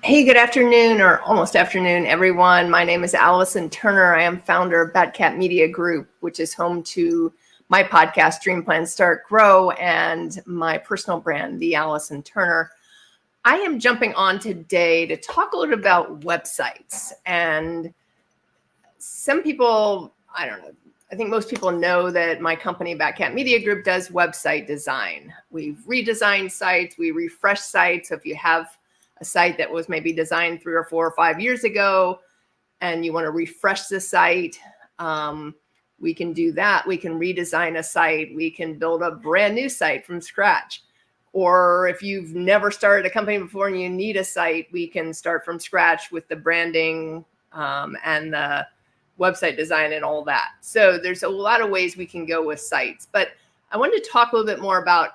Hey, good afternoon or almost afternoon, everyone. My name is Allison Turner. I am founder of Batcat Media Group, which is home to my podcast, Dream Plan Start Grow, and my personal brand, The Allison Turner. I am jumping on today to talk a little bit about websites. And some people, I don't know, I think most people know that my company, Batcat Media Group, does website design. We've redesigned sites, we refresh sites. So if you have a site that was maybe designed 3 or 4 or 5 years ago and you want to refresh the site, we can do that. We can redesign a site. We can build a brand new site from scratch. Or if you've never started a company before and you need a site, we can start from scratch with the branding and the website design and all that. So there's a lot of ways we can go with sites. But I wanted to talk a little bit more about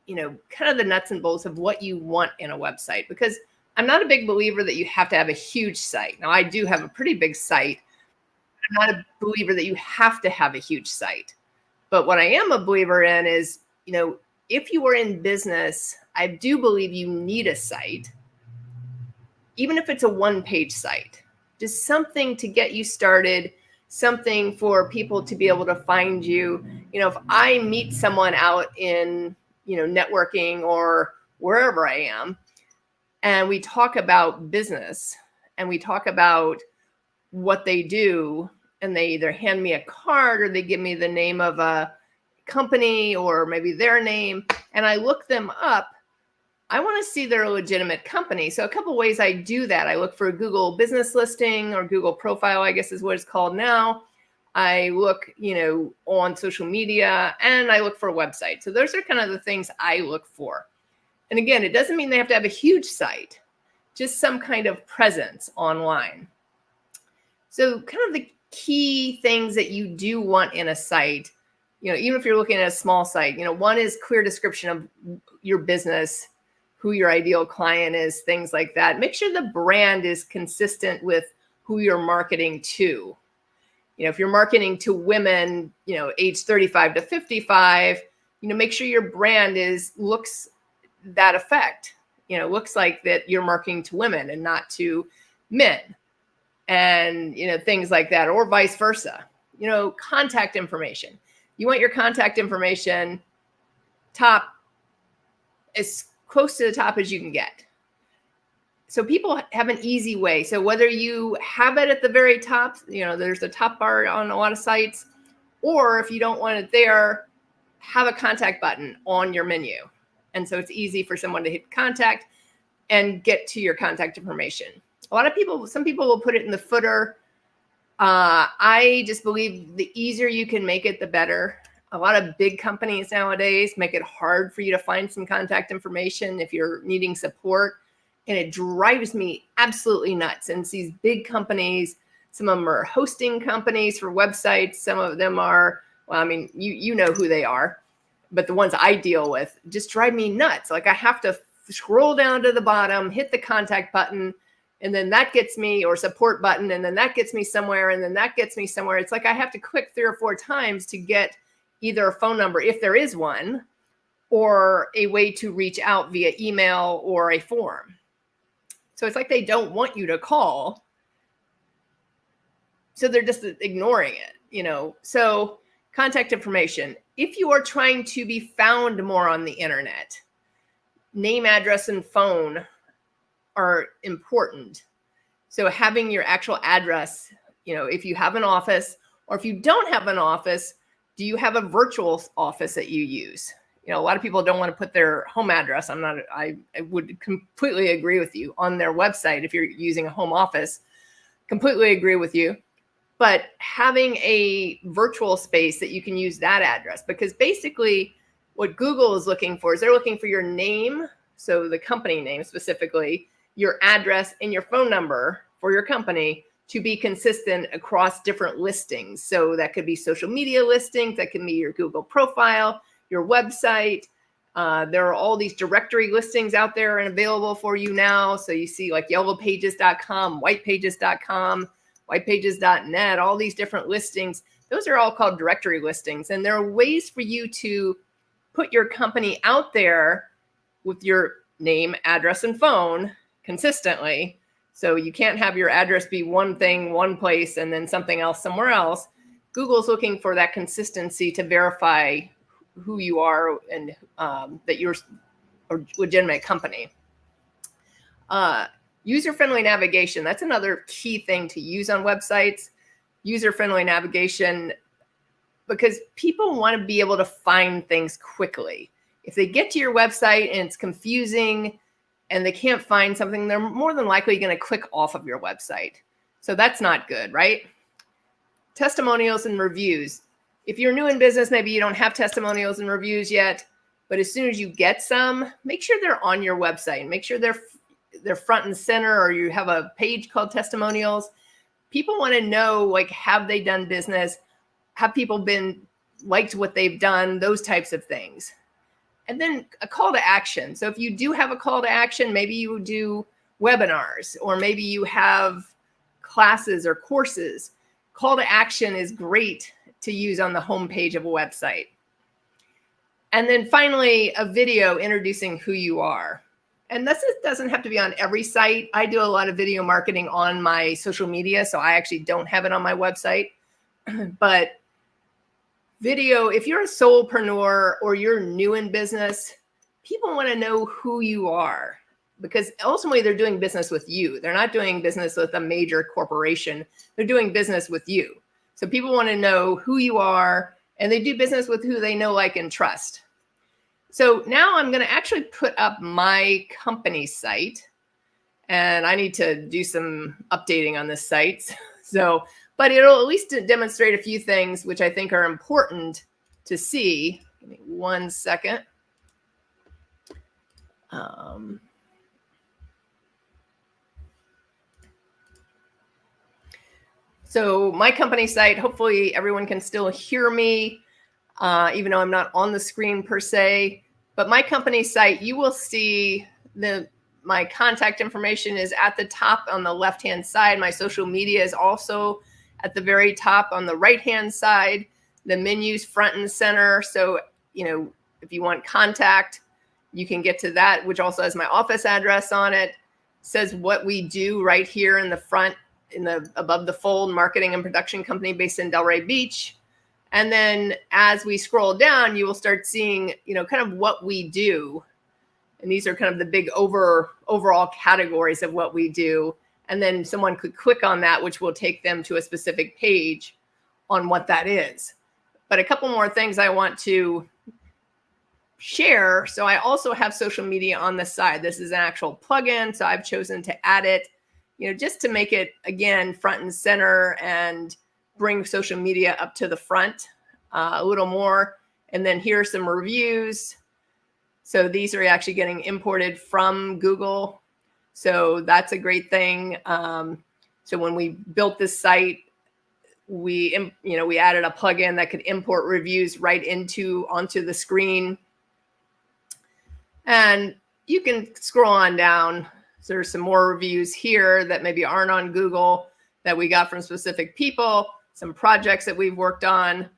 kind of the nuts and bolts of what you want in a website, because I'm not a big believer that you have to have a huge site. Now, I do have a pretty big site. I'm not a believer that you have to have a huge site. But what I am a believer in is, if you are in business, I do believe you need a site, even if it's a one-page site, just something to get you started, something for people to be able to find you. If I meet someone out in networking or wherever I am, and we talk about business and we talk about what they do, and they either hand me a card or they give me the name of a company or maybe their name, and I look them up, I want to see they're a legitimate company. So a couple of ways I do that. I look for a Google business listing, or Google profile, I guess is what it's called now. I look, on social media, and I look for a website. So those are kind of the things I look for. And again, it doesn't mean they have to have a huge site, just some kind of presence online. So kind of the key things that you do want in a site, even if you're looking at a small site, one is clear description of your business, who your ideal client is, things like that. Make sure the brand is consistent with who you're marketing to. If you're marketing to women, age 35 to 55, make sure your brand looks that effect, looks like that you're marketing to women and not to men, and, things like that, or vice versa. Contact information. You want your contact information top, as close to the top as you can get. So people have an easy way. So whether you have it at the very top, there's a top bar on a lot of sites, or if you don't want it there, have a contact button on your menu. And so it's easy for someone to hit contact and get to your contact information. Some people will put it in the footer. I just believe the easier you can make it, the better. A lot of big companies nowadays make it hard for you to find some contact information if you're needing support. And it drives me absolutely nuts. And it's these big companies, some of them are hosting companies for websites. Some of them are, you know who they are, but the ones I deal with just drive me nuts. Like I have to scroll down to the bottom, hit the contact button, and then that gets me, or support button, and then that gets me somewhere, and then that gets me somewhere. It's like I have to click 3 or 4 times to get either a phone number, if there is one, or a way to reach out via email or a form. So it's like they don't want you to call. So they're just ignoring it, So contact information. If you are trying to be found more on the internet, name, address, and phone are important. So having your actual address, if you have an office, or if you don't have an office, do you have a virtual office that you use? A lot of people don't want to put their home address. I would completely agree with you on their website. If you're using a home office, completely agree with you. But having a virtual space that you can use that address, because basically what Google is looking for is they're looking for your name. So the company name specifically, your address and your phone number for your company to be consistent across different listings. So that could be social media listings, that can be your Google profile, your website. There are all these directory listings out there and available for you now. So you see like yellowpages.com, whitepages.com, whitepages.net, all these different listings. Those are all called directory listings. And there are ways for you to put your company out there with your name, address, and phone consistently. So you can't have your address be one thing, one place, and then something else somewhere else. Google's looking for that consistency to verify who you are and that you're a legitimate company. User-friendly navigation. That's another key thing to use on websites. User-friendly navigation, because people want to be able to find things quickly. If they get to your website and it's confusing and they can't find something, they're more than likely going to click off of your website. So that's not good, right? Testimonials and reviews. If you're new in business, maybe you don't have testimonials and reviews yet, but as soon as you get some, make sure they're on your website and make sure they're front and center, or you have a page called testimonials. People want to know, like, have they done business? Have people been liked what they've done? Those types of things. And then a call to action. So if you do have a call to action, maybe you do webinars, or maybe you have classes or courses. Call to action is great to use on the homepage of a website. And then finally, a video introducing who you are. And this doesn't have to be on every site. I do a lot of video marketing on my social media, so I actually don't have it on my website. But video, if you're a solopreneur or you're new in business, people want to know who you are, because ultimately they're doing business with you. They're not doing business with a major corporation. They're doing business with you. So people want to know who you are, and they do business with who they know, like, and trust. So now I'm going to actually put up my company site, and I need to do some updating on this site. But it'll at least demonstrate a few things which I think are important to see. Give me 1 second. So my company site, hopefully everyone can still hear me, even though I'm not on the screen per se. But my company site, you will see my contact information is at the top on the left-hand side. My social media is also at the very top on the right-hand side. The menu's front and center. So, if you want contact, you can get to that, which also has my office address on it. It says what we do right here in the front, above the fold, marketing and production company based in Delray Beach. And then as we scroll down, you will start seeing, kind of what we do. And these are kind of the big overall categories of what we do. And then someone could click on that, which will take them to a specific page on what that is. But a couple more things I want to share. So I also have social media on the side. This is an actual plugin, so I've chosen to add it, just to make it, again, front and center and bring social media up to the front a little more. And then here are some reviews. So these are actually getting imported from Google. So that's a great thing. So when we built this site, we added a plugin that could import reviews right onto the screen. And you can scroll on down. So there's some more reviews here that maybe aren't on Google that we got from specific people, some projects that we've worked on.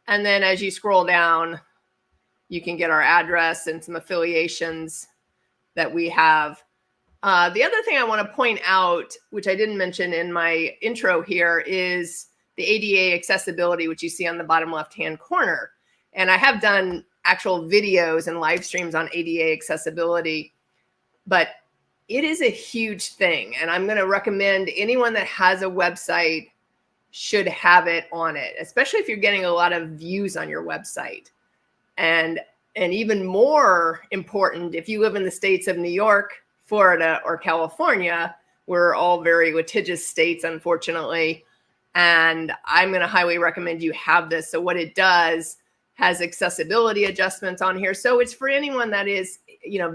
And then as you scroll down, you can get our address and some affiliations that we have. The other thing I want to point out, which I didn't mention in my intro here, is the ADA accessibility, which you see on the bottom left-hand corner. And I have done actual videos and live streams on ADA accessibility, but it is a huge thing. And I'm going to recommend anyone that has a website should have it on it, especially if you're getting a lot of views on your website. And even more important, if you live in the states of New York, Florida, or California, we're all very litigious states, unfortunately. And I'm going to highly recommend you have this. So what it does has accessibility adjustments on here. So it's for anyone that is,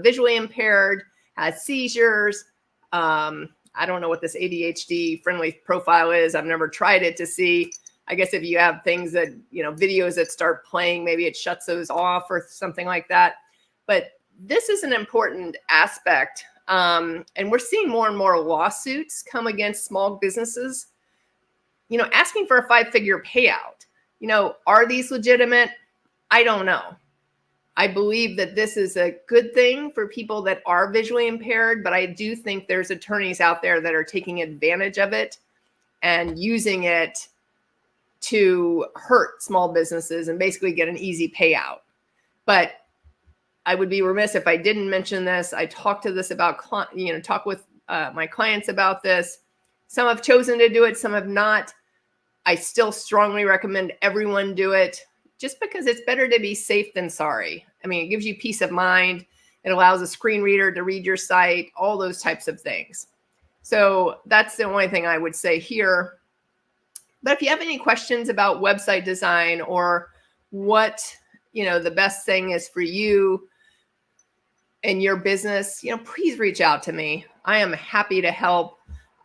visually impaired, has seizures. I don't know what this ADHD friendly profile is. I've never tried it to see. I guess if you have things that, videos that start playing, maybe it shuts those off or something like that. But this is an important aspect. And we're seeing more and more lawsuits come against small businesses, asking for a 5-figure payout. Are these legitimate? I don't know. I believe that this is a good thing for people that are visually impaired, but I do think there's attorneys out there that are taking advantage of it and using it to hurt small businesses and basically get an easy payout. But I would be remiss if I didn't mention this. I talk with my clients about this. Some have chosen to do it, some have not. I still strongly recommend everyone do it, just because it's better to be safe than sorry. I mean, it gives you peace of mind. It allows a screen reader to read your site, all those types of things. So that's the only thing I would say here. But if you have any questions about website design or what, the best thing is for you and your business, please reach out to me. I am happy to help.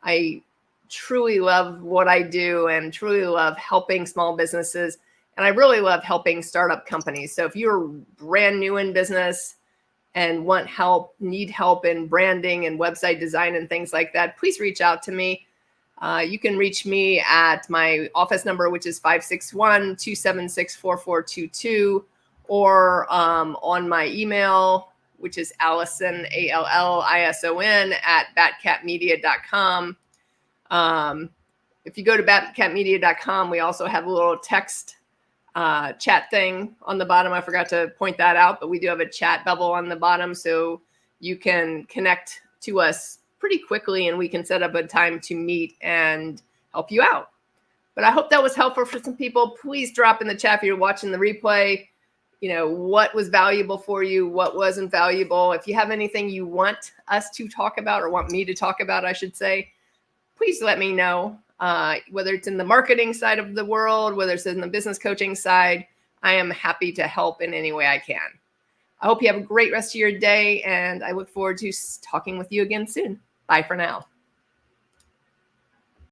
I truly love what I do and truly love helping small businesses. And I really love helping startup companies. So if you're brand new in business and want help, need help in branding and website design and things like that, please reach out to me. You can reach me at my office number, which is 561-276-4422, or on my email, which is Allison, Allison, @batcatmedia.com. If you go to batcatmedia.com, we also have a little text chat thing on the bottom. I forgot to point that out, but we do have a chat bubble on the bottom, so you can connect to us pretty quickly and we can set up a time to meet and help you out. But I hope that was helpful for some people. Please drop in the chat if you're watching the replay, what was valuable for you, what wasn't valuable. If you have anything you want us to talk about, or want me to talk about, I should say, please let me know. Whether it's in the marketing side of the world, whether it's in the business coaching side, I am happy to help in any way I can. I hope you have a great rest of your day, and I look forward to talking with you again soon. Bye for now.